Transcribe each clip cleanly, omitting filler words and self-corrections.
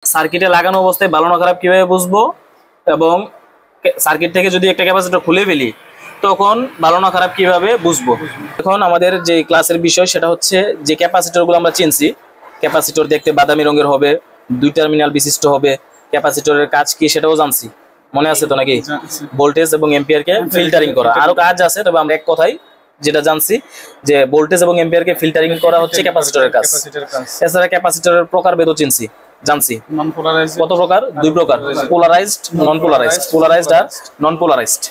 সার্কিটে লাগানো অবস্থায় ভালো না খারাপ কিভাবে বুঝবো, এবং সার্কিট থেকে যদি একটা ক্যাপাসিটর খুলে ফেলি তখন ভালো না খারাপ কিভাবে বুঝবো। এখন আমাদের যে ক্লাসের বিষয় সেটা হচ্ছে যে ক্যাপাসিটরগুলো আমরা চিনছি, ক্যাপাসিটর দেখতে বাদামি রঙের হবে, 2 টার্মিনাল বিশিষ্ট হবে, ক্যাপাসিটরের কাজ কি সেটাও জানছি, মনে আছে তো নাকি? ভোল্টেজ এবং এম্পিয়ারকে ফিল্টারিং করা, আরো কাজ আছে, তবে আমরা এক কথাই যেটা জানছি যে ভোল্টেজ এবং এম্পিয়ারকে ফিল্টারিং করা হচ্ছে ক্যাপাসিটরের কাজ। এছাড়া ক্যাপাসিটরের প্রকারভেদও চিনছি, জানছি কত প্রকার, 2 প্রকার, পোলারাইজড, নন পোলারাইজড। পোলারাইজড আর নন পোলারাইজড।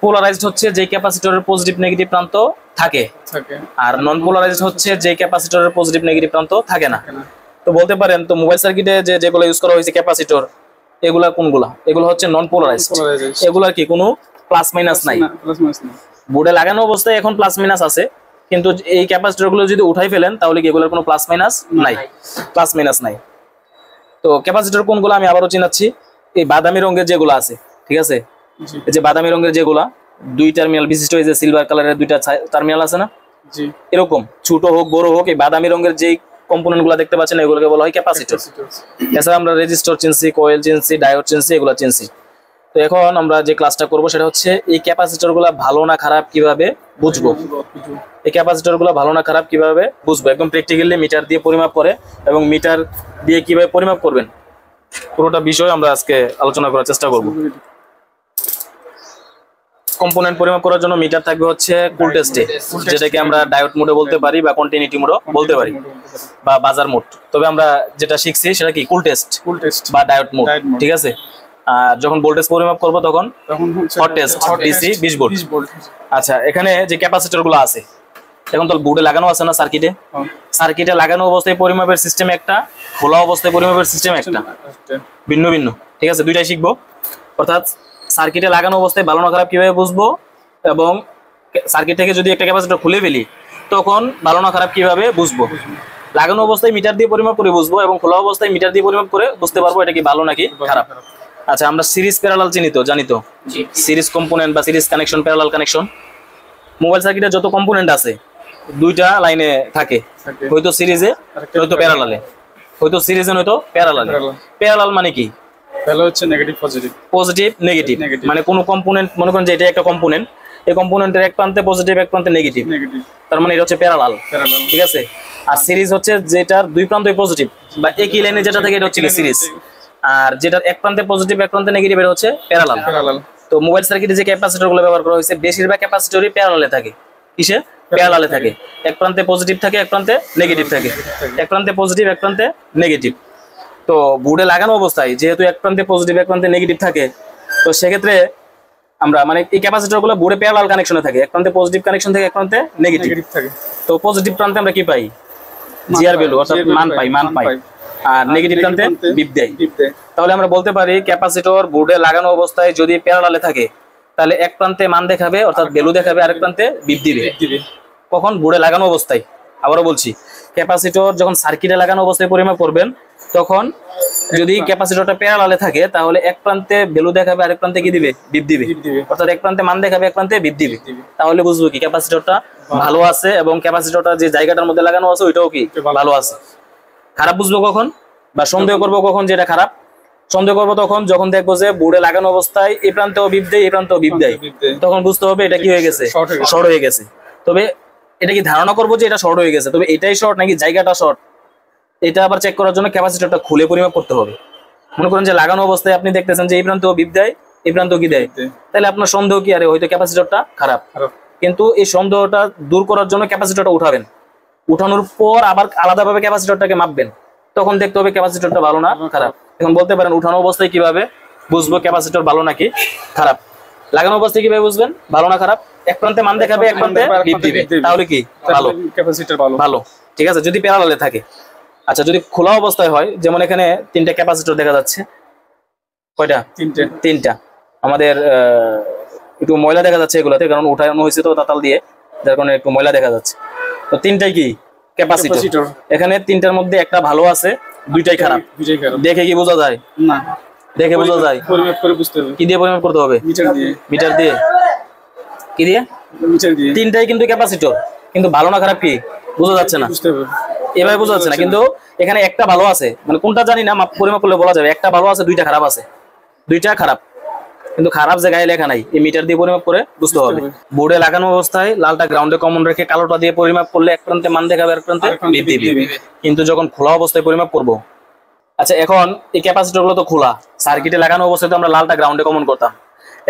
পোলারাইজড হচ্ছে যে ক্যাপাসিটরের পজিটিভ নেগেটিভ প্রান্ত থাকে, আর নন পোলারাইজড হচ্ছে যে ক্যাপাসিটরের পজিটিভ নেগেটিভ প্রান্ত থাকে না। তো বলতে পারেন তো মোবাইল সার্কিটে যেগুলো ইউজ করা হয়েছে ক্যাপাসিটর, এগুলা কোনগুলা? এগুলো হচ্ছে নন পোলারাইজড। এগুলার কি কোনো প্লাস মাইনাস নাই, বোর্ডে লাগানো অবস্থায় এখন প্লাস মাইনাস আছে, কিন্তু এই ক্যাপাসিটর গুলো যদি উঠাই ফেলেন তাহলে কি এগুলোর কোনো প্লাস মাইনাস নাই, প্লাস মাইনাস নাই। তো ক্যাপাসিটর কোনগুলো আমি আবারও চিনাচ্ছি, এই বাদামি রঙের যেগুলো আছে, ঠিক আছে, এই যে বাদামি রঙের যেগুলা 2 টার্মিনাল বিশিষ্ট, এই যে সিলভার কালারের 2টা টার্মিনাল আছে না, এরকম ছোট হোক বড় হোক, এই বাদামি রঙের যে কম্পোনেন্ট গুলো দেখতে পাচ্ছেন এগুলোকে বলা হয় ক্যাপাসিটর। এছাড়া আমরা রেজিস্টর চিনছি, কয়েল চিনছি, ডায়োড চিনছি, এগুলো চিনছি। তো এখন আমরা যে ক্লাসটা করব সেটা হচ্ছে এই ক্যাপাসিটর গুলা ভালো না খারাপ কিভাবে বুঝবো, এই ক্যাপাসিটর গুলা ভালো না খারাপ কিভাবে বুঝবো, একদম প্র্যাকটিক্যালি মিটার দিয়ে পরিমাপ করে এবং মিটার দিয়ে কিভাবে পরিমাপ করবেন পুরোটা বিষয় আমরা আজকে আলোচনা করার চেষ্টা করব। কম্পোনেন্ট পরিমাপ করার জন্য মিটার থাকবে হচ্ছে কুল টেস্টে, যেটাকে আমরা ডায়োড মোডে বলতে পারি বা কন্টিনিউটি মোডও বলতে পারি বা বাজার মোড। তবে আমরা যেটা শিখছি সেটা কি কুল টেস্ট বা ডায়োড মোড, ঠিক আছে। আর যখন ভোল্টেজ পরিমাপ করব তখন হট টেস্ট, ডিসি 20 ভোল্ট। আচ্ছা, এখানে যে ক্যাপাসিটর গুলো আছে এখন তো বোর্ডে লাগানো আছে না, সার্কিটে, সার্কিটে লাগানো অবস্থায় পরিমাপের সিস্টেম একটা, খোলা অবস্থায় পরিমাপের সিস্টেম একটা, ভিন্ন ভিন্ন, ঠিক আছে, দুইটাই শিখবো। অর্থাৎ সার্কিটে লাগানো অবস্থায় ভালো না খারাপ কিভাবে বুঝবো, এবং সার্কিট থেকে যদি একটা ক্যাপাসিটর খুলে ফেলি তখন ভালো না খারাপ কিভাবে বুঝবো। লাগানো অবস্থায় মিটার দিয়ে পরিমাপ করে বুঝবো, এবং খোলা অবস্থায় মিটার দিয়ে পরিমাপ করে বুঝতে পারবো এটা কি ভালো নাকি খারাপ। আচ্ছা, আমরা সিরিজ প্যারালাল চিনি তো, জানি তো, সিরিজ কম্পোনেন্ট বা series connection, parallel connection. Mobile সার্কিটে যত কম্পোনেন্ট আছে 2টা লাইনে থাকে, হয়তো সিরিজে নয়তো প্যারালালে, হয়তো সিরিজে নয়তো প্যারালালে। প্যারালাল মানে কি? প্যারালাল হচ্ছে নেগেটিভ পজিটিভ, পজিটিভ নেগেটিভ, মানে কোন কম্পোনেন্ট, মনে করেন যে এটা একটা কম্পোনেন্ট, এই কম্পোনেন্টের এক প্রান্তে পজিটিভ এক প্রান্তে নেগেটিভ, তার মানে এটা হচ্ছে প্যারালাল, ঠিক আছে। আর সিরিজ হচ্ছে যেটার 2 প্রান্তই পজিটিভ বা একই লাইনে যেটা থাকে এটা হচ্ছে কি সিরিজ, আর যেটার এক প্রান্তে পজিটিভ এক প্রান্তে নেগেটিভ এটা হচ্ছে প্যারালাল। তো মোবাইল সার্কিটে যে ক্যাপাসিটর গুলো ব্যবহার করা হয়েছে বেশিরভাগ ক্যাপাসিটরই প্যারালালে থাকে। কিসে? প্যারালালে থাকে, এক প্রান্তে পজিটিভ থাকে এক প্রান্তে নেগেটিভ থাকে, এক প্রান্তে পজিটিভ এক প্রান্তে নেগেটিভ। তো বোর্ডে লাগানো অবস্থায় যেহেতু এক প্রান্তে পজিটিভ এক প্রান্তে নেগেটিভ থাকে, তো সেক্ষেত্রে আমরা মানে এই ক্যাপাসিটর গুলো বোর্ডে প্যারালাল কানেকশনে থাকে, এক প্রান্তে পজিটিভ কানেকশন থাকে এক প্রান্তে নেগেটিভ থাকে। তো পজিটিভ প্রান্তে আমরা কি পাই? জিআর ভ্যালু, অর্থাৎ মান পাই, আর নেগেটিভ প্রান্তে বিপ দেয়। তাহলে আমরা বলতে পারি ক্যাপাসিটর বোর্ডে লাগানো অবস্থায় যদি প্যারালালে থাকে তাহলে এক প্রান্তে মান দেখাবে অর্থাৎ ভ্যালু দেখাবে, আরেক প্রান্তে বিপ দিবে। কখন? বোর্ডে লাগানো অবস্থায়। আবারও বলছি, ক্যাপাসিটর যখন সার্কিটে লাগানো অবস্থায় পরিমাপ করবেন তখন যদি ক্যাপাসিটরটা প্যারালালে থাকে তাহলে এক প্রান্তে ভ্যালু দেখাবে আরেক প্রান্তে কি দিবে? বিপ দিবে। অর্থাৎ এক প্রান্তে মান দেখাবে এক প্রান্তে বিপ দিবে। তাহলে বুঝবো কি ক্যাপাসিটরটা ভালো আছে এবং ক্যাপাসিটরটা যে জায়গাটার মধ্যে লাগানো আছে ওইটাও কি ভালো আছে। খারাপ বুঝবো কখন বা সন্দেহ করবো কখন যে এটা খারাপ? সন্দেহ করবো তখন যখন দেখবো যে বোর্ডে লাগানো অবস্থায় এই প্রান্তেও বিপ দেয় এই প্রান্তেও বিপ দেয়, তখন বুঝতে হবে এটা কি হয়ে গেছে, শর্ট হয়ে গেছে। তবে এটা কি ধারণা করবো যে এটা শর্ট হয়ে গেছে, তবে এটাই শর্ট নাকি জায়গাটা শর্ট এটা আবার চেক করার জন্য ক্যাপাসিটরটা খুলে পরিমাপ করতে হবে। মনে করেন যে লাগানো অবস্থায় আপনি দেখতেছেন যে এই প্রান্তেও বিপ দেয় এই প্রান্তেও কি দেয়, তাহলে আপনার সন্দেহ কি আরে হয়তো ক্যাপাসিটরটা খারাপ। কিন্তু এই সন্দেহটা দূর করার জন্য ক্যাপাসিটরটা উঠাবেন, উঠানোর পর আবার আলাদাভাবে ক্যাপাসিটরটাকে মাপবেন, তখন দেখতে হবে ক্যাপাসিটরটা ভালো না খারাপ। এখন বলতে পারেন উঠানো অবস্থায় কিভাবে বুঝবো ক্যাপাসিটর ভালো নাকি খারাপ? লাগানো অবস্থায় কিভাবে বুঝবেন ভালো না খারাপ? এক প্রান্তে মান দেখাবে এক প্রান্তে বিপ দিবে, তাহলে কি ভালো, ক্যাপাসিটর ভালো, ঠিক আছে, যদি প্যারালালে থাকে। আচ্ছা, যদি খোলা অবস্থায় হয়, যেমন এখানে 3টা ক্যাপাসিটর দেখা যাচ্ছে, কয়টা? 3টা। আমাদের একটু ময়লা দেখা যাচ্ছে এগুলাতে, কারণ উঠানো হয়েছে তো তাতাল দিয়ে, যার কারণে একটু ময়লা দেখা যাচ্ছে। তো 3টাই কি ক্যাপাসিটর। এখানে 3টার মধ্যে একটা ভালো আছে, 2টাই খারাপ। দেখে কি বোঝা যায়? না, দেখে বোঝা যায় পরিমাপ করে বুঝতে হবে। কি দিয়ে পরিমাপ করতে হবে? মিটার দিয়ে। কি দিয়ে? মিটার দিয়ে। 3টাই কিন্তু ক্যাপাসিটর, কিন্তু ভালো না খারাপ কি বোঝা যাচ্ছে না। এভাবে বোঝা যাচ্ছে না, কিন্তু এখানে একটা ভালো আছে, মানে কোনটা জানি না, পরিমাপ করলে বলা যাবে একটা ভালো আছে, দুইটা খারাপ আছে, দুইটা খারাপ, কিন্তু খারাপ জায়গায় লেখা নাই, এই মিটার দিয়ে পরিমাপ করে বুঝতে হবে। বোর্ডে লাগানো অবস্থায় লালটা গ্রাউন্ডে কমন রেখে কালোটা দিয়ে পরিমাপ করলে এক প্রান্তে মান দেখাবে, এক প্রান্তে বিপ দিবে। কিন্তু যখন খোলা অবস্থায় পরিমাপ করব, আচ্ছা এখন এই ক্যাপাসিটর গুলো তো খোলা, সার্কিটে লাগানো অবস্থায় তো আমরা লালটা গ্রাউন্ডে কমন করতাম,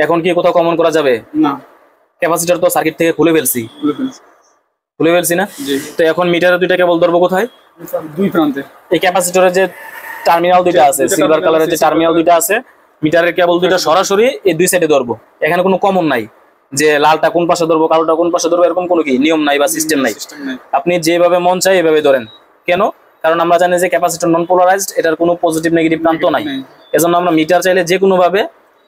এখন কি কোথাও কমন করা যাবে না, ক্যাপাসিটর তো সার্কিট থেকে খুলে ফেলছি না। তো এখন মিটারে দুইটা কেবল ধরবো কোথায়? দুই প্রান্তে। এই ক্যাপাসিটরের যে টার্মিনাল দুইটা আছে, সিলভার কালারের যে টার্মিনাল দুইটা আছে, মিটারের কেবল দুইটা সরাসরি এই দুই সাইডে ধরবো। এখানে কোনো কমন নাই যে লালটা কোন পাশে ধরবো, কালোটা কোন পাশে ধরবো, এরকম কোনো কি নিয়ম নাই বা সিস্টেম নাই। আপনি যেভাবে মন চাই এভাবে ধরেন। কেন? কারণ আমরা জানি যে ক্যাপাসিটর নন পোলারাইজড, এটার কোনো পজিটিভ নেগেটিভ প্রান্ত নাই। এজন্য আমরা মিটার চাইলে যে কোনো ভাবে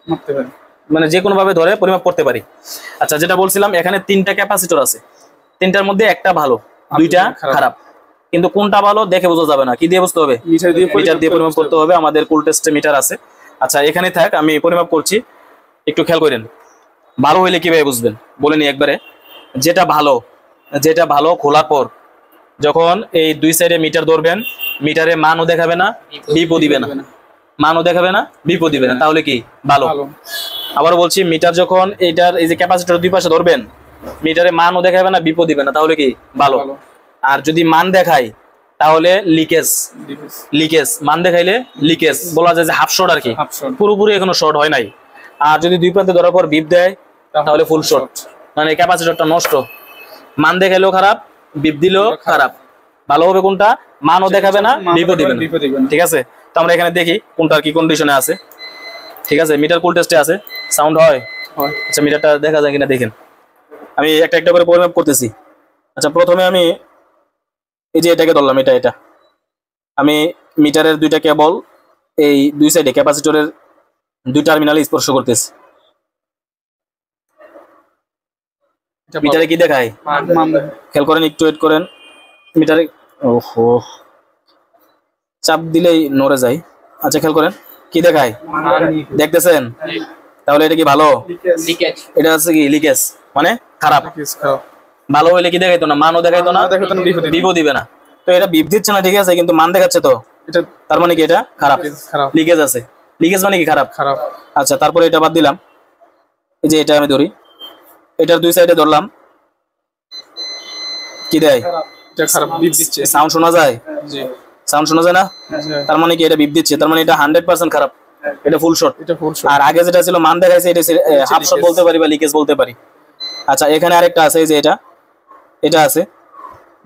মাপতে পারি, মানে যে কোনো ভাবে ধরে পরিমাপ করতে পারি। আচ্ছা, যেটা বলছিলাম, এখানে তিনটা ক্যাপাসিটর আছে, তিনটার মধ্যে একটা ভালো, দুইটা খারাপ, কিন্তু কোনটা ভালো দেখে বোঝা যাবে না, কি দিয়ে বুঝতে হবে? মিটার দিয়ে পরিমাপ করতে হবে। আমাদের কুল টেস্টে মিটার আছে। আচ্ছা, এখানে থাক, আমি পরিমাপ করছি, একটু খেয়াল করেন। ভালো হইলে কিভাবে বুঝবেন বলে নি একবারে। যেটা ভালো খোলার পর যখন এই দুই সাইডে মিটার ধরবেন, মিটারে মানও দেখাবে না, বিপও দিবে না, মানও দেখাবে না, বিপও দিবে না, তাহলে কি ভালো। আবারও বলছি, মিটার যখন এইটার এই যে ক্যাপাসিটর দুই পাশে ধরবেন, মিটারে মানও দেখাবে না, বিপও দিবে না, তাহলে কি ভালো। আর যদি মান দেখায় তাহলে লিকেজ, মান দেখাইলে লিকেজ, বলা যায় যে হাফ শর্ট আর কি, পুরোপুরি এখনো শর্ট হয় নাই। আর যদি দুই প্রান্তে ধরার পর বিপ দেয় তাহলে ফুল শর্ট, মানে ক্যাপাসিটরটা নষ্ট। মান দেখাইলেও খারাপ, বিপ দিলেও খারাপ। ভালো হবে কোনটা? মানও দেখাবে না, বিপও দিবে না। ঠিক আছে, তো আমরা এখানে দেখি কোনটার কি কন্ডিশনে আছে। ঠিক আছে, মিটার কুল টেস্টে আছে, সাউন্ড হয়। আচ্ছা, মিটারটা দেখা যায় কিনা দেখেন। আমি একটা একটা করে পরিমাপ করতেছি। আচ্ছা, প্রথমে আমি এই যে এটাকে ধরলাম, এটা আমি মিটারের দুইটা কেবল এই দুই সাইডে ক্যাপাসিটরের দুই টার্মিনালে স্পর্শ করতেছি। মিটারে কি দেখায় খেয়াল করেন, একটু ওয়েট করেন। মিটারে ওহো চাপ দিলেই নড়ে যায়। আচ্ছা, খেয়াল করেন কি দেখায়, দেখতেছেন? তাহলে এটা কি ভালো? এটা আছে কি লিকেজ, মানে খারাপ। ভালো হইলে কি দেখাইতো না, মানও দেখাইতো না, বিপও দিবে না। তো এটা বিপ দিচ্ছে না, ঠিক আছে, কিন্তু মান দেখাচ্ছে, তো তার মানে কি এটা খারাপ, লিকেজ আছে। লিকেজ মানে কি খারাপ। আচ্ছা, তারপরে এটা বাদ দিলাম। এই যে এটা আমি ধরি, এটার দুই সাইডে ধরলাম, কি দেয়? সাউন্ড শোনা যায়, সাউন্ড শোনা যায় না, তার মানে কি এটা বিপ দিচ্ছে, তার মানে এটা 100% খারাপ, এটা ফুল শর্ট। আর আগে যেটা ছিল মান দেখাইছে, এটা হাফ শর্ট বলতে পারি বা লিকেজ বলতে পারি। আচ্ছা, এখানে আরেকটা আছে, এই যে এটা আছে,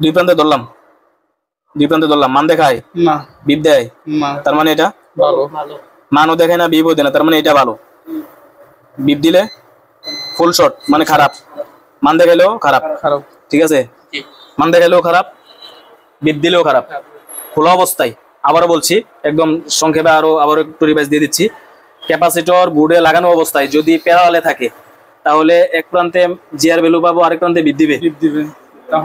দুই প্রান্তে ধরলাম, মান দেখায় না, বিপ দেয়, তার মানে এটা ভালো। মানও দেখায় না, বিপও দেয় না, তার মানে এটা ভালো। বিপ দিলে ফুল শর্ট, মানে খারাপ। মান দেখাইলেও খারাপ। ঠিক আছে, মান দেখাইলেও খারাপ, বিপ দিলেও খারাপ। খোলা অবস্থায় আবারও বলছি, একদম সংক্ষেপে আবারও একটু রিভাইজ দিয়ে দিচ্ছি। ক্যাপাসিটর বোর্ডে লাগানো অবস্থায় যদি প্যারালালে থাকে, তাহলে এক প্রান্তে জিআর ভ্যালু পাবো, আরেক প্রান্তে বিপ দিবে।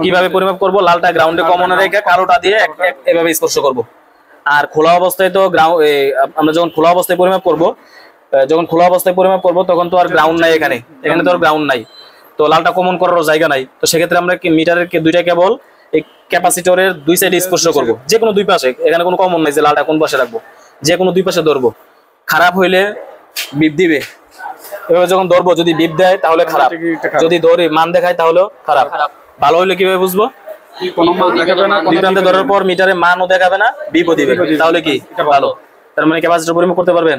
কিভাবে পরিমাপ করব? লালটা গ্রাউন্ডে কমন রেখে কালোটা দিয়ে এভাবে স্পর্শ করব। আর খোলা অবস্থায় তো আমরা যখন খোলা অবস্থায় পরিমাপ করব, তখন তো আর গ্রাউন্ড নাই, এখানে তো আর গ্রাউন্ড নাই, তো লালটা কমন করারও জায়গা নাই। তো সেক্ষেত্রে আমরা মিটারের দুইটা কেবল এই ক্যাপাসিটরের দুই সাইডে স্পর্শ করব, যে কোনো দুই পাশে। এখানে কোনো কমন নাই যে লালটা কোন পাশে রাখবো, যে কোনো দুই পাশে ধরবো। খারাপ হইলে বিপ দিবে, এভাবে যখন ধরবো যদি বিপ দেয় তাহলে খারাপ, যদি ধরে মান দেখায় তাহলেও খারাপ। ভালো হইলে কিভাবে বুঝবো? দুই প্রান্তে ধরার পর মিটারে মানও দেখাবে না, বিপও দিবে, তাহলে কি ভালো। তার মানে ক্যাপাসিটর পরিমাপ করতে পারবেন।